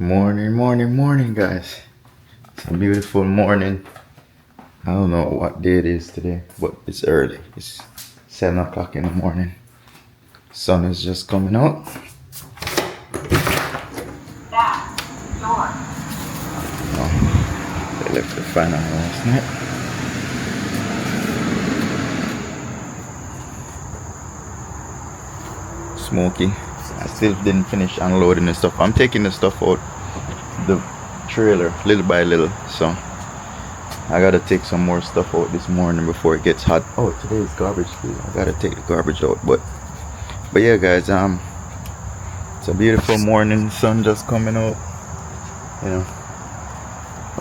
Morning, guys. It's a beautiful morning. I don't know what day it is today, but it's early. It's 7 o'clock in the morning. Sun is just coming out. Oh, they left the fan on last night. Smoky. I still didn't finish unloading the stuff. I'm taking the stuff out the trailer little by little, so I gotta take some more stuff out this morning before it gets hot. Oh, today is garbage day. I gotta take the garbage out, but yeah, guys, it's a beautiful morning. Sun just coming out. You know,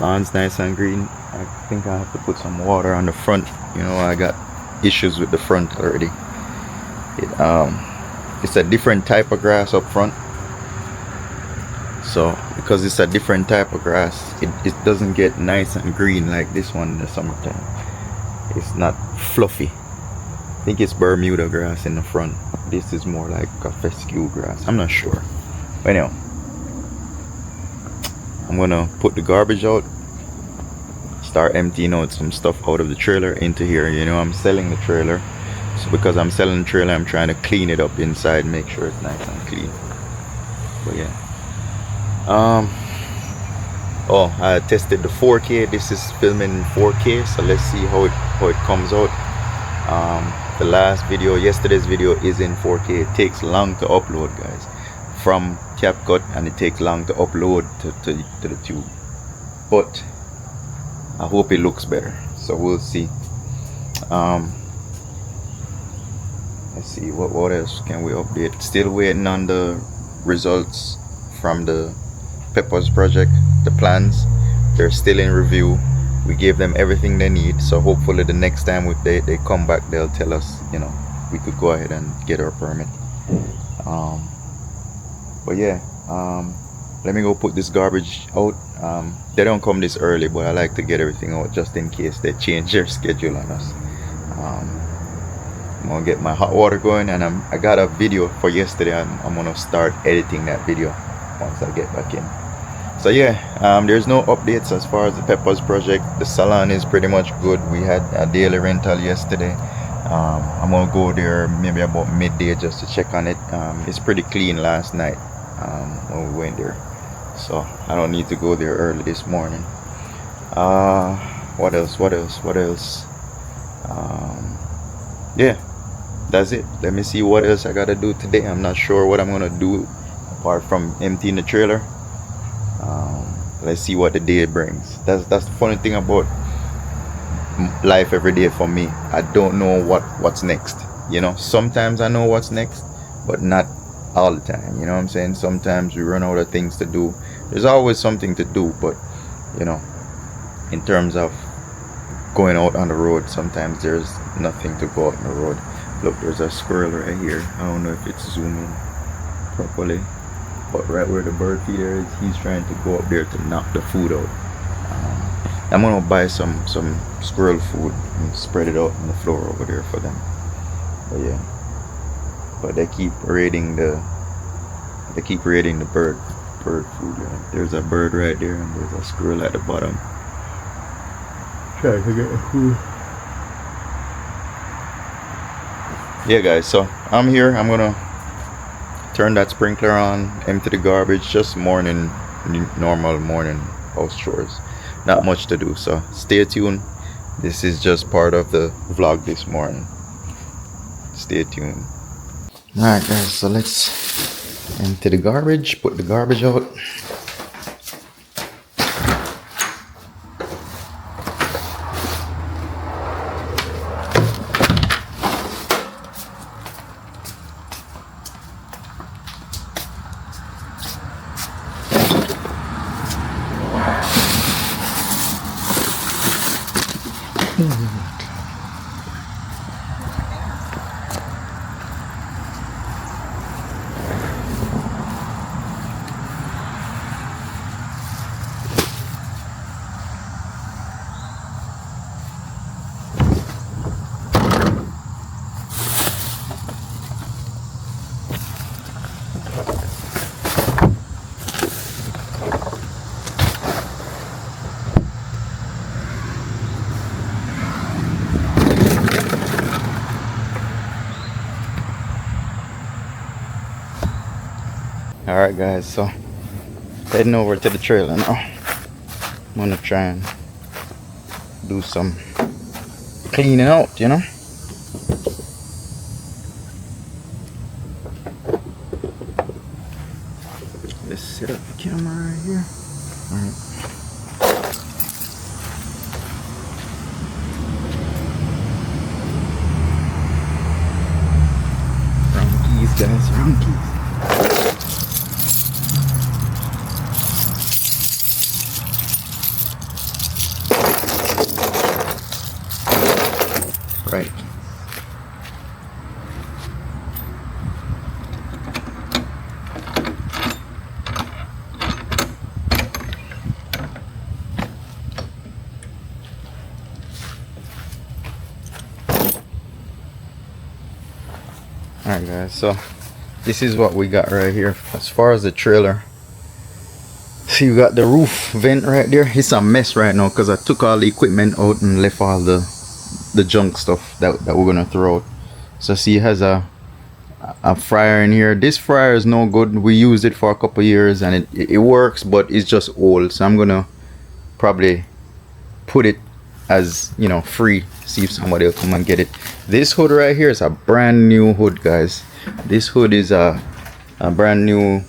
lawn's nice and green. I think I have to put some water on the front. You know, I got issues with the front already. It's a different type of grass up front. So because it's a different type of grass, it doesn't get nice and green like this one in the summertime. It's not fluffy. I think it's Bermuda grass in the front. This is more like a fescue grass. I'm not sure. But anyhow, I'm gonna put the garbage out, start emptying out some stuff out of the trailer into here. You know, I'm selling the trailer. So because I'm selling the trailer, I'm trying to clean it up inside, make sure it's nice and clean. But yeah. Oh, I tested the 4K. This is filming 4K, so let's see how it comes out. The last video, yesterday's video, is in 4K. It takes long to upload, guys, from CapCut, and it takes long to upload to the tube. But I hope it looks better. So we'll see. Let's see what else can we update. Still waiting on the results from the Peppers project. The plans, they're still in review. We gave them everything they need, so hopefully the next time they come back, they'll tell us, you know, we could go ahead and get our permit. But yeah, let me go put this garbage out. They don't come this early, but I like to get everything out just in case they change their schedule on us. I'm gonna get my hot water going, and I got a video for yesterday. I'm gonna start editing that video once I get back in. So yeah, there's no updates as far as the Peppers project. The salon is pretty much good. We had a daily rental yesterday. I'm gonna go there maybe about midday just to check on it. It's pretty clean last night when we went there, so I don't need to go there early this morning. What else? Yeah, that's it. Let me see what else I gotta do today. I'm not sure what I'm gonna do apart from emptying the trailer. Let's see what the day brings. That's the funny thing about life every day for me. I don't know what's next. You know, sometimes I know what's next, but not all the time. You know what I'm saying? Sometimes we run out of things to do. There's always something to do, but you know, in terms of going out on the road, sometimes there's nothing to go out on the road. Look, there's a squirrel right here. I don't know if it's zooming properly, but right where the bird feeder is, he's trying to go up there to knock the food out. I'm gonna buy some squirrel food and spread it out on the floor over there for them. But yeah, but they keep raiding the bird food. Right? There's a bird right there, and there's a squirrel at the bottom trying to get the food. Yeah, guys, so I'm here. I'm gonna turn that sprinkler on, empty the garbage. Just normal morning house chores. Not much to do, so stay tuned. This is just part of the vlog this morning. Stay tuned. Alright, guys, so let's empty the garbage, put the garbage out. All right, guys. So heading over to the trailer now. I'm gonna try and do some cleaning out, you know. Let's set up the camera right here. All right. Wrong keys, guys. Wrong keys. Right. Alright guys, so this is what we got right here as far as the trailer. So you got the roof vent right there. It's a mess right now because I took all the equipment out and left all the junk stuff that we're gonna throw out. So see, it has a fryer in here. This fryer is no good. We used it for a couple years and it works, but it's just old. So I'm gonna probably put it as, you know, free, see if somebody will come and get it. This hood right here is a brand new hood, guys. This hood is a brand new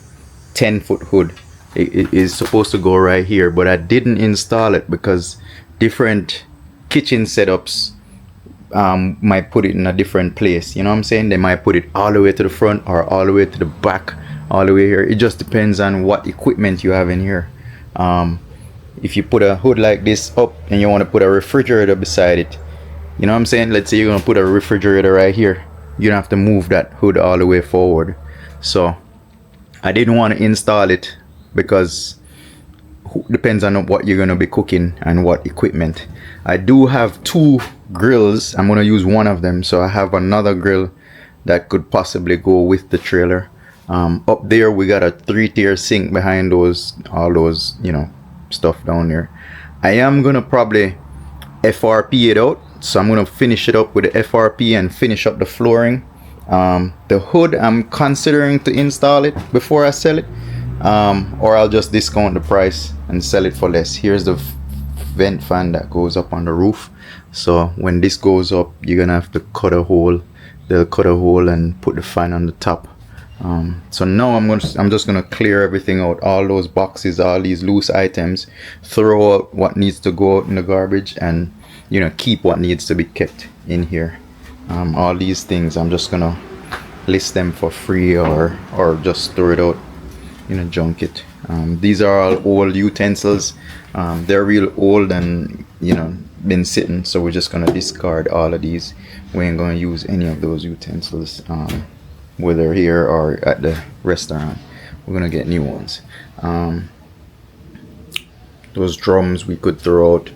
10-foot hood. It is supposed to go right here, but I didn't install it because different kitchen setups might put it in a different place. You know what I'm saying? They might put it all the way to the front or all the way to the back, all the way here. It just depends on what equipment you have in here. If you put a hood like this up and you want to put a refrigerator beside it, you know what I'm saying? Let's say you're going to put a refrigerator right here. You don't have to move that hood all the way forward. So I didn't want to install it because it depends on what you're going to be cooking and what equipment. I do have 2 grills. I'm going to use one of them. So I have another grill that could possibly go with the trailer. Up there we got a 3-tier sink behind all those, you know, stuff down there. I am gonna probably FRP it out, so I'm gonna finish it up with the FRP and finish up the flooring. The hood, I'm considering to install it before I sell it, or I'll just discount the price and sell it for less. Here's the vent fan that goes up on the roof, so when this goes up you're gonna have to cut a hole. They'll cut a hole and put the fan on the top. So now I'm just gonna clear everything out, all those boxes, all these loose items, throw out what needs to go out in the garbage, and, you know, keep what needs to be kept in here. All these things I'm just gonna list them for free or just throw it out, you know, junk it. These are all old utensils. They're real old and, you know, been sitting, so we're just gonna discard all of these. We ain't gonna use any of those utensils, whether here or at the restaurant. We're gonna get new ones. Those drums we could throw out,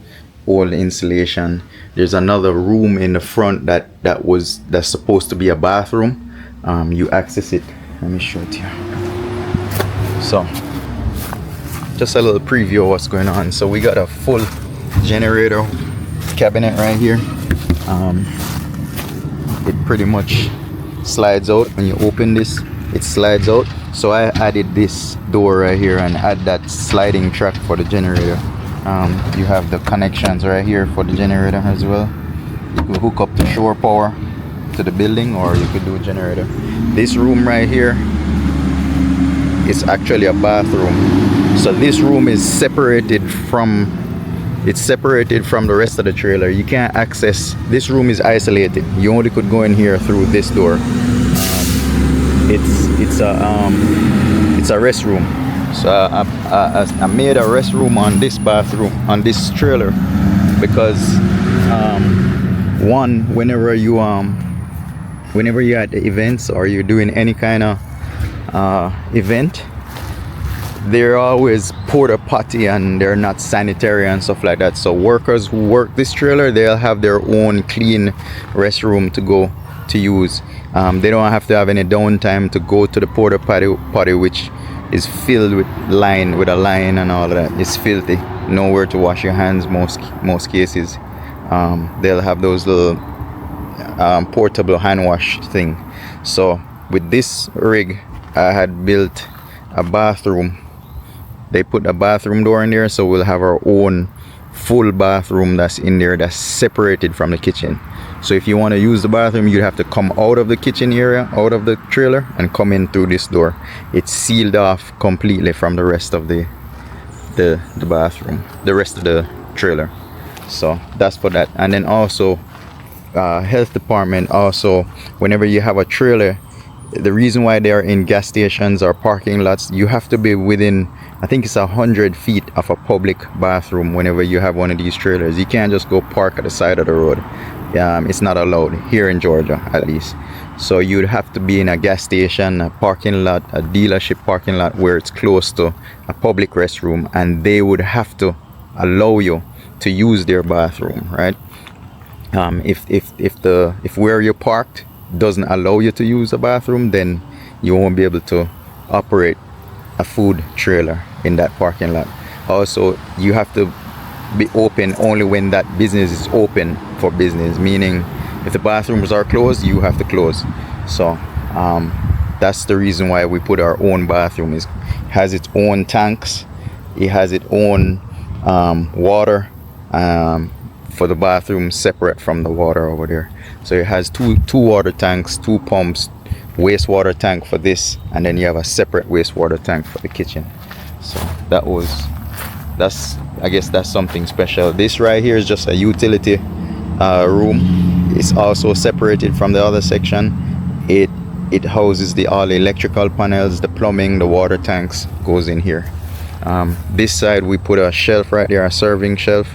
old insulation. There's another room in the front that's supposed to be a bathroom. You access it. Let me show it to you. So just a little preview of what's going on. So we got a full generator cabinet right here. It pretty much slides out. When you open this, it slides out. So I added this door right here and add that sliding track for the generator. You have the connections right here for the generator as well. You could hook up the shore power to the building, or you could do a generator. This room right here is actually a bathroom. So this room is separated from the rest of the trailer. You can't access this room, is isolated. You only could go in here through this door. It's a restroom. So I made a restroom on this bathroom, on this trailer, because one, whenever you're at the events or you're doing any kind of event, they're always porta potty and they're not sanitary and stuff like that. So workers who work this trailer, they'll have their own clean restroom to go to use. They don't have to have any downtime to go to the porta potty, which is filled with a line and all of that. It's filthy. Nowhere to wash your hands most cases. They'll have those little portable hand wash thing. So with this rig, I had built a bathroom. They put a bathroom door in there, so we'll have our own full bathroom that's in there, that's separated from the kitchen. So if you want to use the bathroom, you have to come out of the kitchen area, out of the trailer, and come in through this door. It's sealed off completely from the rest of the bathroom, the rest of the trailer. So that's for that. And then also health department, also whenever you have a trailer, the reason why they are in gas stations or parking lots, you have to be within, I think it's 100 feet of a public bathroom whenever you have one of these trailers. You can't just go park at the side of the road. It's not allowed here in Georgia, at least. So you'd have to be in a gas station, a parking lot, a dealership parking lot where it's close to a public restroom, and they would have to allow you to use their bathroom, right? If where you're parked doesn't allow you to use a bathroom, then you won't be able to operate a food trailer in that parking lot. Also, you have to be open only when that business is open for business, meaning if the bathrooms are closed, you have to close. So that's the reason why we put our own bathroom. It has its own tanks, it has its own water for the bathroom, separate from the water over there. So it has two water tanks, 2 pumps, wastewater tank for this, and then you have a separate wastewater tank for the kitchen. So I guess that's something special. This right here is just a utility room. It's also separated from the other section. It houses all the electrical panels, the plumbing, the water tanks goes in here. This side we put a shelf right there, a serving shelf,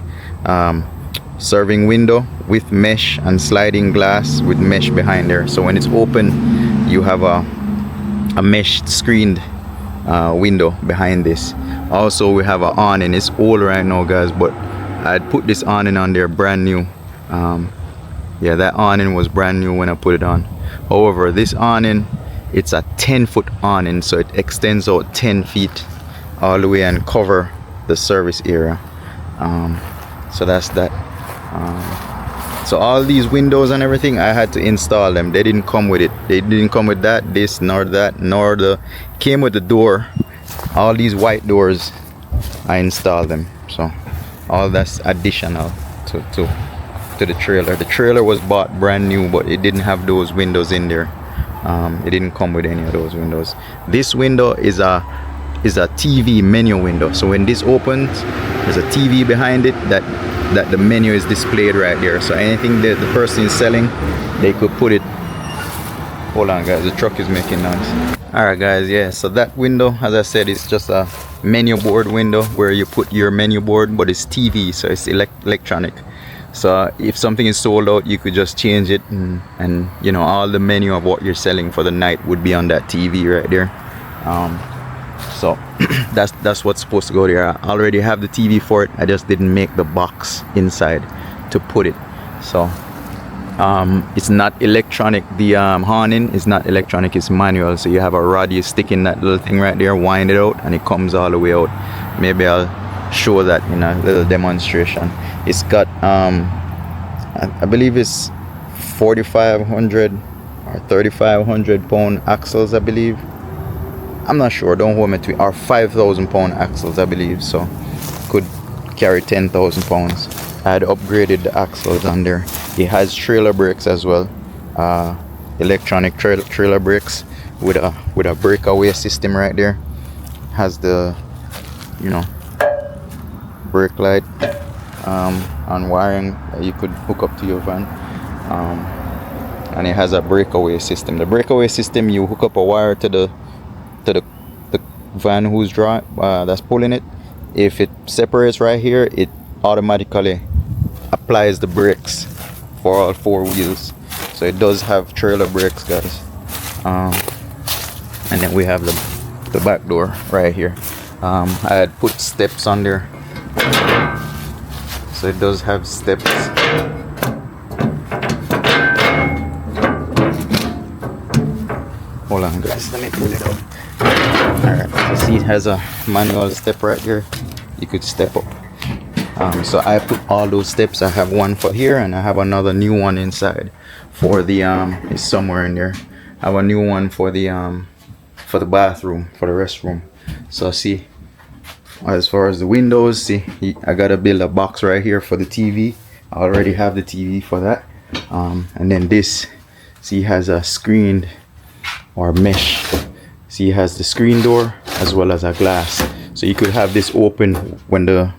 serving window with mesh and sliding glass with mesh behind there. So when it's open, you have a mesh screened window behind this. Also, we have an awning. It's old right now, guys, but I'd put this awning on there brand new. Yeah, that awning was brand new when I put it on. However, this awning, it's a 10-foot awning, so it extends out 10 feet all the way and cover the service area. So that's that. So all these windows and everything, I had to install them. They didn't come with it. They didn't come with this nor that, nor came with the door. All these white doors, I installed them. So all that's additional to the trailer. The trailer was bought brand new, but it didn't have those windows in there. It didn't come with any of those windows. This window is a TV menu window. So when this opens, there's a TV behind it that the menu is displayed right there. So anything that the person is selling, they could put it. Hold on, guys, the truck is making noise. All right, guys, yeah, so that window, as I said, it's just a menu board window where you put your menu board, but it's TV, so it's electronic. So if something is sold out, you could just change it, and you know, all the menu of what you're selling for the night would be on that TV right there. So that's what's supposed to go there. I already have the TV for it. I just didn't make the box inside to put it. So it's not electronic. The awning is not electronic, it's manual. So you have a rod, you stick in that little thing right there, wind it out, and it comes all the way out. Maybe I'll show that in a little demonstration. It's got I believe it's 4,500 or 3,500 pound axles, I believe. I'm not sure, don't hold me to it. Or 5,000 pound axles, I believe. So could carry 10,000 pounds. I had upgraded the axles on there. It has trailer brakes as well, electronic trailer brakes with a breakaway system right there. Has the, you know, brake light on wiring that you could hook up to your van, and it has a breakaway system. The breakaway system, you hook up a wire to the van who's that's pulling it. If it separates right here, it automatically applies the brakes for all 4 wheels. So it does have trailer brakes, guys. And then we have the back door right here. I had put steps on there, so it does have steps. Hold on, guys, let me pull it out. Alright, you see it has a manual step right here. You could step up. So I put all those steps. I have one for here, and I have another new one inside for the it's somewhere in there. I have a new one for the for the bathroom, for the restroom. So see, as far as the windows, see, I gotta build a box right here for the TV. I already have the TV for that. And then this, see, has a screened or mesh. See, it has the screen door as well as a glass. So you could have this open when the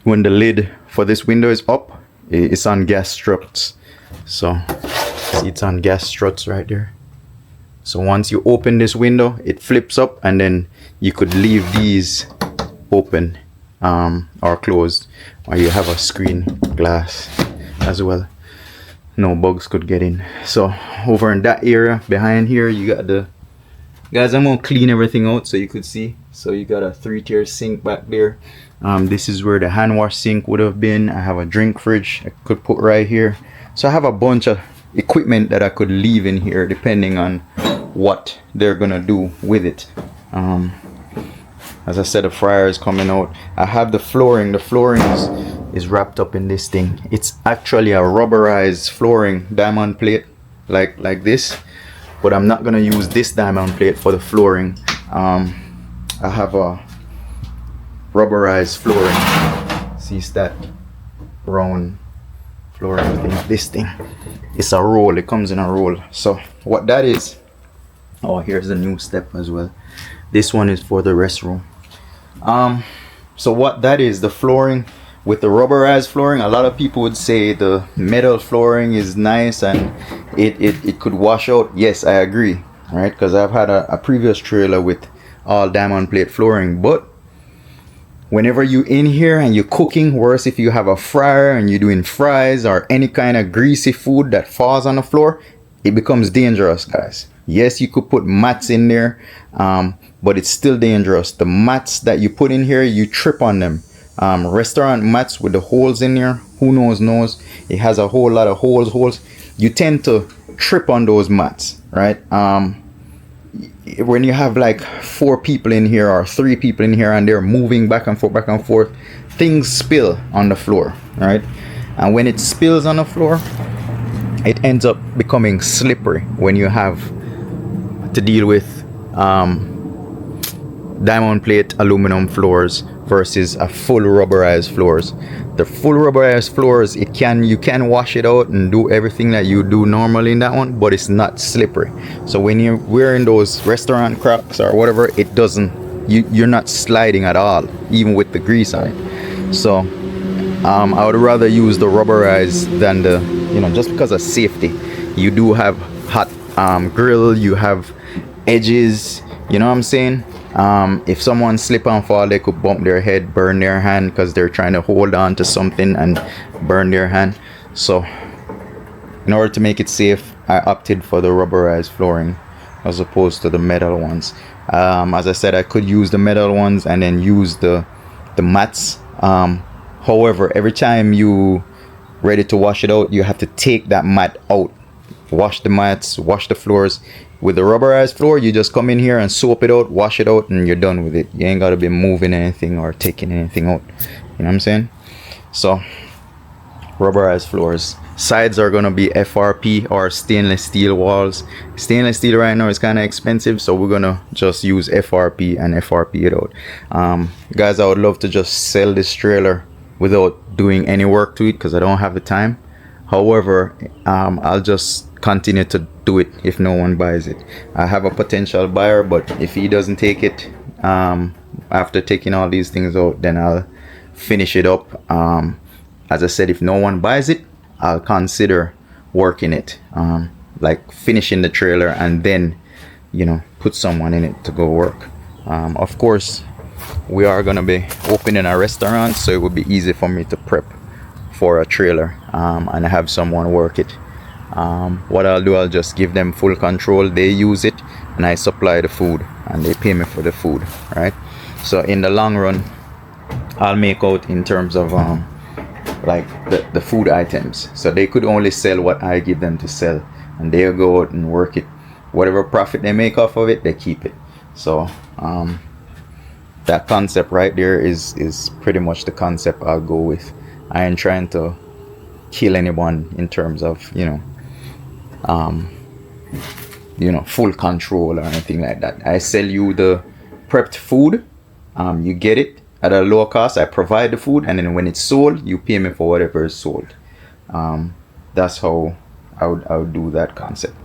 lid for this window is up. It's on gas struts. So see, it's on gas struts right there. So once you open this window, it flips up, and then you could leave these open or closed, or you have a screen glass as well. No bugs could get in. So over in that area behind here, you got the, guys, I'm gonna clean everything out so you could see. So you got a 3-tier sink back there. This is where the hand wash sink would have been. I have a drink fridge I could put right here. So I have a bunch of equipment that I could leave in here depending on what they're gonna do with it. As I said, the fryer is coming out. I have the flooring. The flooring is wrapped up in this thing. It's actually a rubberized flooring diamond plate like this, but I'm not gonna use this diamond plate for the flooring. I have a rubberized flooring. See that round flooring thing? This thing, it's a roll. It comes in a roll. So what that is, oh, here's the new step as well. This one is for the restroom. So what that is, the flooring with the rubberized flooring, a lot of people would say the metal flooring is nice and it could wash out. Yes, I agree, right? Because I've had a previous trailer with all diamond plate flooring, but whenever you in here and you're cooking, worse if you have a fryer and you're doing fries or any kind of greasy food that falls on the floor, it becomes dangerous, guys. Yes, you could put mats in there, but it's still dangerous. The mats that you put in here, you trip on them. Restaurant mats with the holes in there, who knows, it has a whole lot of holes. You tend to trip on those mats, right? When you have like 4 people in here or 3 people in here and they're moving back and forth, things spill on the floor, right? And when it spills on the floor, it ends up becoming slippery when you have to deal with diamond plate aluminum floors versus a full rubberized floors. The full rubberized floors, you can wash it out and do everything that you do normally in that one, but it's not slippery. So when you're wearing those restaurant Crocs or whatever, it doesn't, you're not sliding at all, even with the grease on it. So I would rather use the rubberized than the, just because of safety. You do have hot grill, you have edges, you know what I'm saying? If someone slip and fall, they could bump their head, burn their hand because they're trying to hold on to something and burn their hand. So in order to make it safe, I opted for the rubberized flooring as opposed to the metal ones. As I said, I could use the metal ones and then use the mats. However, every time you ready to wash it out, you have to take that mat out, wash the mats, wash the floors. With the rubberized floor, you just come in here and soap it out, wash it out, and you're done with it. You ain't got to be moving anything or taking anything out. You know what I'm saying? So rubberized floors. Sides are going to be FRP or stainless steel walls. Stainless steel right now is kind of expensive, so we're going to just use FRP and FRP it out. Guys, I would love to just sell this trailer without doing any work to it because I don't have the time. However, I'll just continue to do it if no one buys it. I have a potential buyer, but if he doesn't take it after taking all these things out, then I'll finish it up. As I said, if no one buys it, I'll consider working it, like finishing the trailer and then put someone in it to go work. Of course, we are gonna be opening a restaurant, so it would be easy for me to prep for a trailer and have someone work it. What I'll do, I'll just give them full control. They use it and I supply the food and they pay me for the food, right? So in the long run, I'll make out in terms of like the food items. So they could only sell what I give them to sell, and they'll go out and work it. Whatever profit they make off of it, they keep it. So that concept right there is pretty much the concept I'll go with. I ain't trying to kill anyone in terms of full control or anything like that. I sell you the prepped food. You get it at a lower cost. I provide the food, and then when it's sold, you pay me for whatever is sold. That's how I would do that concept.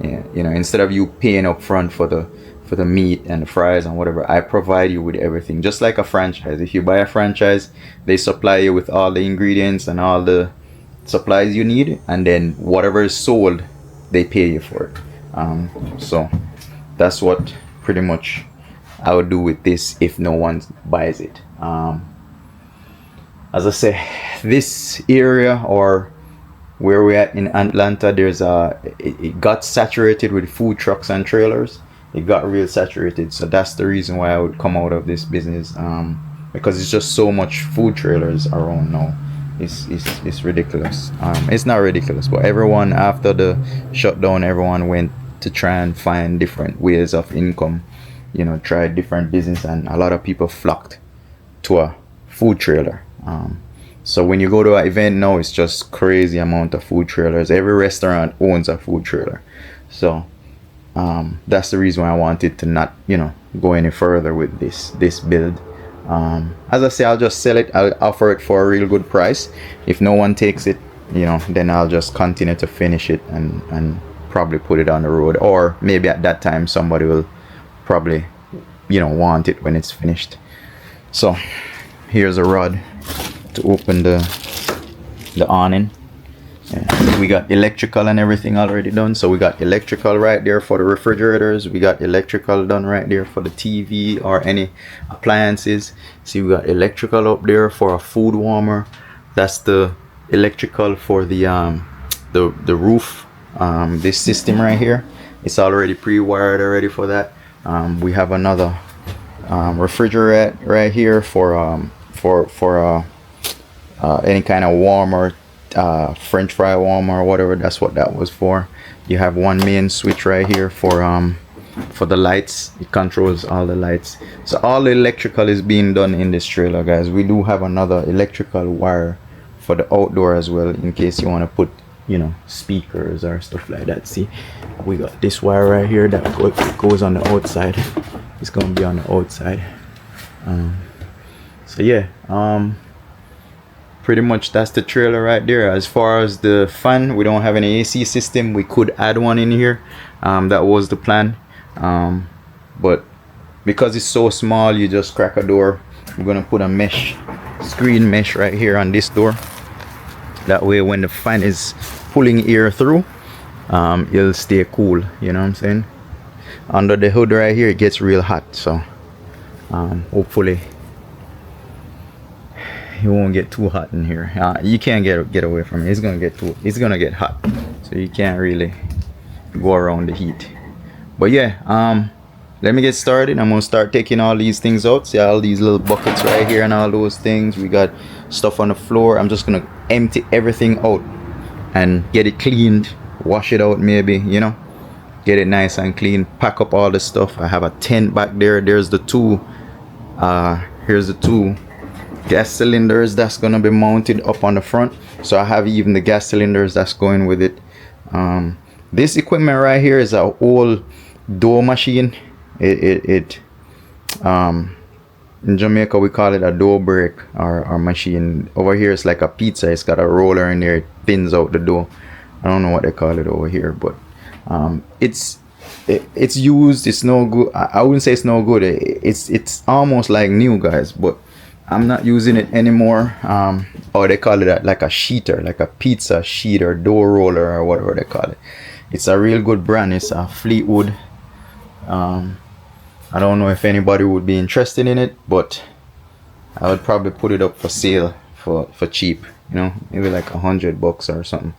Yeah, instead of you paying up front for the meat and the fries and whatever, I provide you with everything, just like a franchise. If you buy a franchise, they supply you with all the ingredients and all the supplies you need, and then whatever is sold, they pay you for it. So that's what pretty much I would do with this if no one buys it. As I say, this area, or where we're at in Atlanta, it got saturated with food trucks and trailers. It got real saturated, so that's the reason why I would come out of this business, because it's just so much food trailers around now. It's ridiculous. It's not ridiculous, but everyone, after the shutdown, everyone went to try and find different ways of income, try different business, and a lot of people flocked to a food trailer. So when you go to an event now, it's just crazy amount of food trailers. Every restaurant owns a food trailer. So that's the reason why I wanted to not go any further with this build. As I say, I'll just sell it. I'll offer it for a real good price. If no one takes it, then I'll just continue to finish it and probably put it on the road, or maybe at that time somebody will probably want it when it's finished. So here's a rod to open the awning. Yeah. We got electrical and everything already done. So we got electrical right there for the refrigerators. We got electrical done right there for the TV or any appliances. See, we got electrical up there for a food warmer. That's the electrical for the roof. This system right here, it's already pre-wired already for that. We have another refrigerator right here for any kind of warmer, French fry warmer or whatever. That's what that was for. You have one main switch right here for the lights. It controls all the lights. So all the electrical is being done in this trailer, guys. We do have another electrical wire for the outdoor as well, in case you want to put speakers or stuff like that. See, we got this wire right here that goes on the outside. It's gonna be on the outside. So yeah, pretty much that's the trailer right there. As far as the fan, we don't have any AC system. We could add one in here. That was the plan, but because it's so small, you just crack a door. We're gonna put a screen mesh right here on this door. That way when the fan is pulling air through, it'll stay cool. You know what I'm saying? Under the hood right here, it gets real hot, so hopefully it won't get too hot in here. You can't get away from it. It's gonna get hot, so you can't really go around the heat. But yeah, let me get started. I'm gonna start taking all these things out. See all these little buckets right here and all those things. We got stuff on the floor. I'm just gonna empty everything out and get it cleaned, wash it out, maybe, get it nice and clean, pack up all the stuff. I have a tent back there. Here's the two gas cylinders that's gonna be mounted up on the front. So I have even the gas cylinders that's going with it. This equipment right here is a old dough machine. In Jamaica we call it a dough break or machine. Over here it's like a pizza. It's got a roller in there. It thins out the dough. I don't know what they call it over here, but it's used. It's no good. I wouldn't say it's no good. It's almost like new, guys, but I'm not using it anymore. Or they call it like a sheeter, like a pizza sheeter, dough roller, or whatever they call it. It's a real good brand. It's a Fleetwood. I don't know if anybody would be interested in it, but I would probably put it up for sale for cheap, maybe like $100 or something.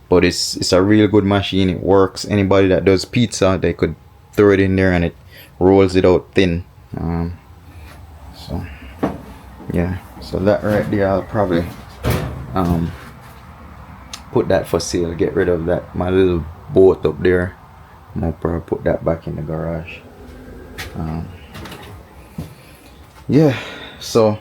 But it's a real good machine. It works. Anybody that does pizza, they could throw it in there and it rolls it out thin. So yeah, so that right there, I'll probably put that for sale. Get rid of that, my little boat up there. I'll probably put that back in the garage. Yeah, so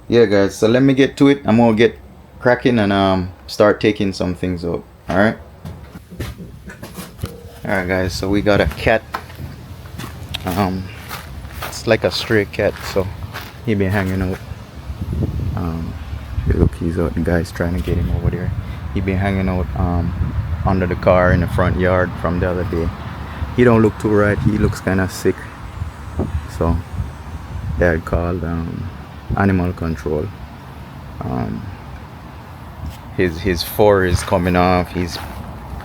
yeah, guys, so let me get to it. I'm gonna get cracking and start taking some things out. Alright? Alright guys, so we got a cat. It's like a stray cat, so he been hanging out. Look, he's out. The guy's trying to get him over there. He been hanging out under the car in the front yard from the other day. He don't look too right. He looks kind of sick. So Dad called animal control. His fur is coming off. He's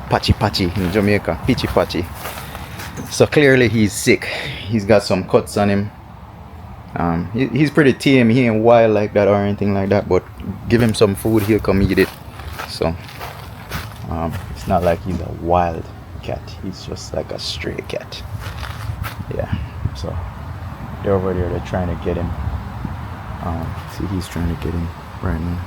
patchy in Jamaica, pitchy patchy. So clearly he's sick. He's got some cuts on him. He's pretty tame. He ain't wild like that or anything like that, but give him some food, he'll come eat it. So it's not like he's a wild cat. He's just like a stray cat. Yeah. So they're over there. They're trying to get him. See, he's trying to get him right now.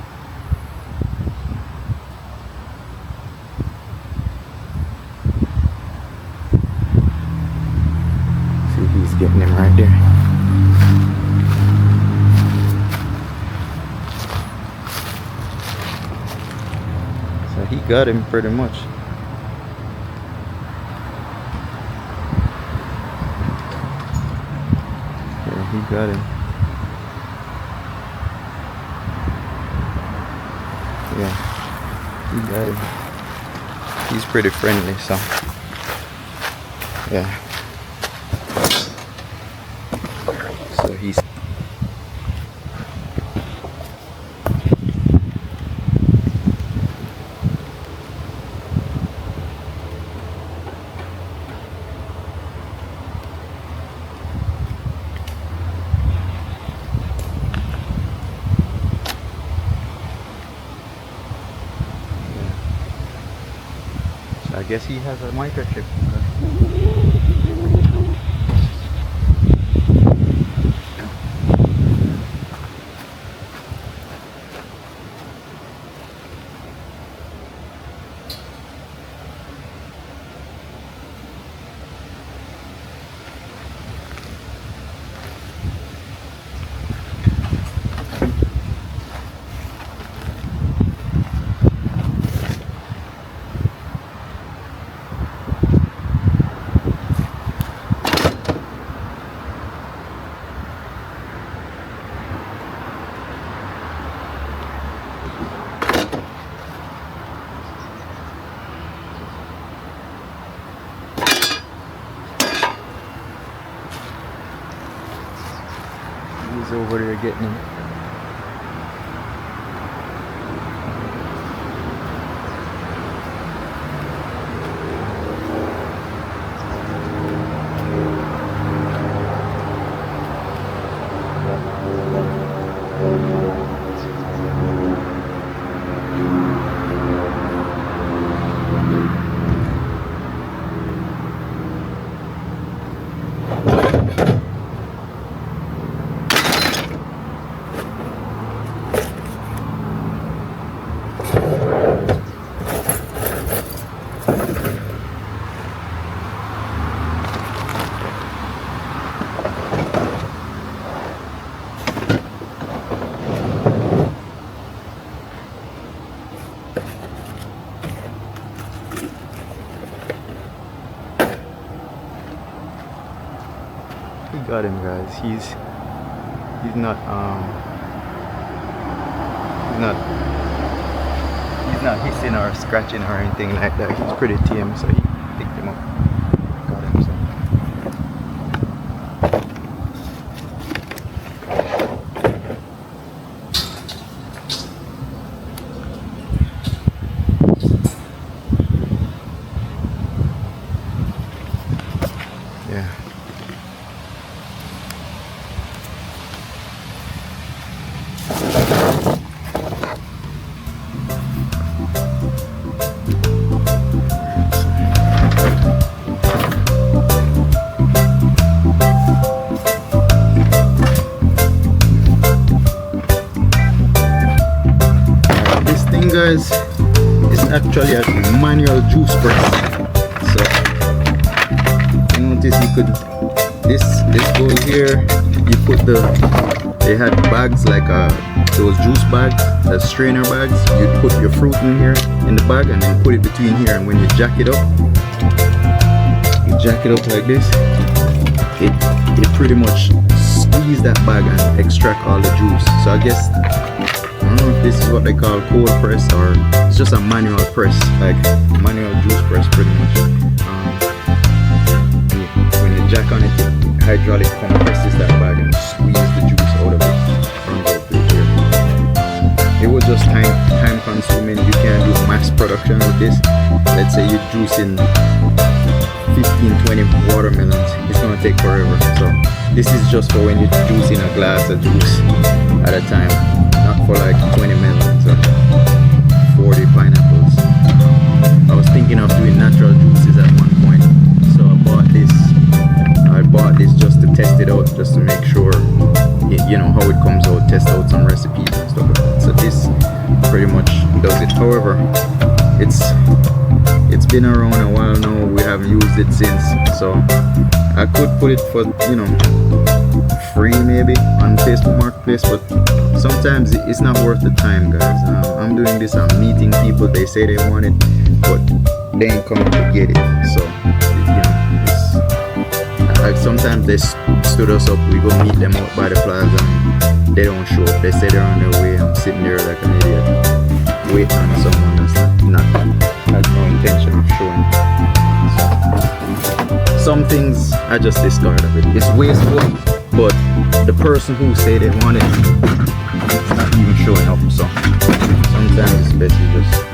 See, he's getting him right there. So he got him pretty much. Yeah, he got him. Yeah, he got him. He's pretty friendly, so yeah. So he's I guess he has a microchip. He's over there getting him. We got him, guys. He's not hissing or scratching or anything like that. He's pretty tame, so he picked him up. Got him. So. Yeah. Guys, it's actually a manual juice press, so you notice you could this goes here. You put they had bags like a those juice bags, the strainer bags, you put your fruit in here in the bag and then put it between here, and when you jack it up like this, it pretty much squeeze that bag and extract all the juice. So I guess, I don't know if this is what they call cold press or it's just a manual press, like manual juice press pretty much. When you jack on it, it hydraulic compresses that bag and squeeze the juice out of it. It was just time consuming. You can't do mass production with this. Let's say you're juicing 15-20 watermelons, it's gonna take forever. So this is just for when you're juicing a glass of juice at a time, not for like 20 melons or 40 pineapples. I was thinking of doing natural juices at one point, so I bought this just to test it out, just to make sure you know how it comes out, test out some recipes and stuff like that. So this pretty much does it. However, it's been around a while now, we haven't used it since, so I could put it for, you know, free maybe on Facebook Marketplace, but sometimes it's not worth the time, guys. I'm doing this, I'm meeting people, they say they want it, but they ain't coming to get it. So you know, it's like sometimes they stood us up, we go meet them out by the plaza and they don't show up, they say they're on their way. I'm sitting there like an idiot waiting on someone that's has no intention of showing. So, some things I just discard of it. It's wasteful, but the person who say they want it, it's not even showing up. So sometimes it's best you just